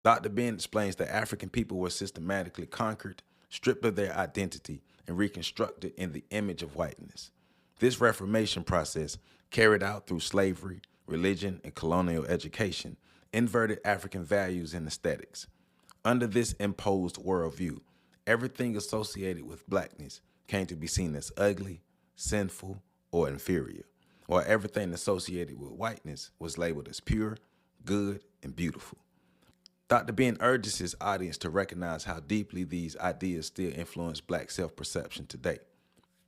Dr. Ben explains that African people were systematically conquered, stripped of their identity, and reconstructed in the image of whiteness. This reformation process, carried out through slavery, religion, and colonial education, inverted African values and aesthetics. Under this imposed worldview, everything associated with blackness came to be seen as ugly, sinful, or inferior, while everything associated with whiteness was labeled as pure, good, and beautiful. Dr. Ben urges his audience to recognize how deeply these ideas still influence black self perception today.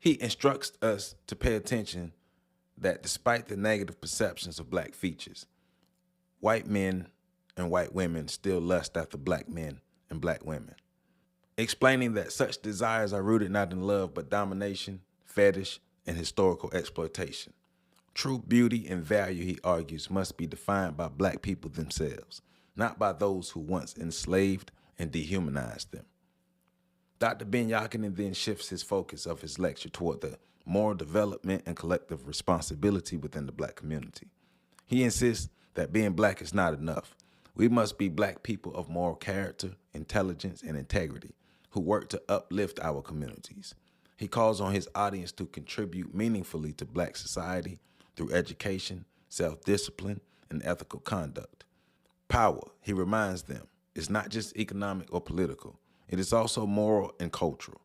He instructs us to pay attention that despite the negative perceptions of black features, white men and white women still lust after black men and black women, explaining that such desires are rooted not in love but domination, fetish, and historical exploitation. True beauty and value, he argues, must be defined by black people themselves, not by those who once enslaved and dehumanized them. Dr. Ben Yakinen then shifts his focus of his lecture toward the moral development and collective responsibility within the black community. He insists that being black is not enough. We must be black people of moral character, intelligence, and integrity who work to uplift our communities. He calls on his audience to contribute meaningfully to black society through education, self-discipline, and ethical conduct. Power, he reminds them, is not just economic or political. It is also moral and cultural.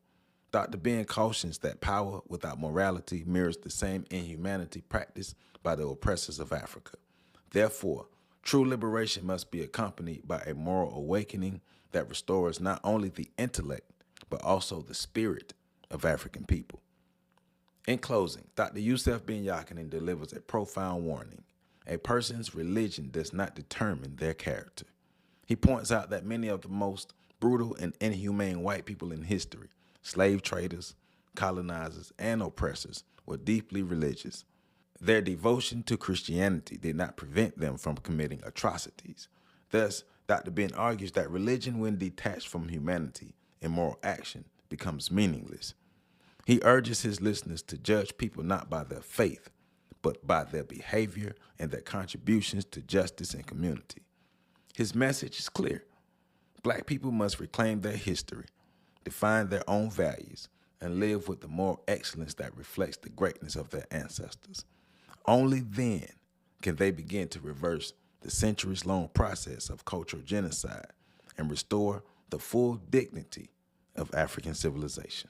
Dr. Ben cautions that power without morality mirrors the same inhumanity practiced by the oppressors of Africa. Therefore, true liberation must be accompanied by a moral awakening that restores not only the intellect, but also the spirit of African people. In closing, Dr. Yusuf Ben Yakinen delivers a profound warning. A person's religion does not determine their character. He points out that many of the most brutal and inhumane white people in history, slave traders, colonizers, and oppressors, were deeply religious. Their devotion to Christianity did not prevent them from committing atrocities. Thus, Dr. Ben argues that religion, when detached from humanity and moral action, becomes meaningless. He urges his listeners to judge people not by their faith, but by their behavior and their contributions to justice and community. His message is clear. Black people must reclaim their history, define their own values, and live with the moral excellence that reflects the greatness of their ancestors. Only then can they begin to reverse the centuries-long process of cultural genocide and restore the full dignity of African civilization.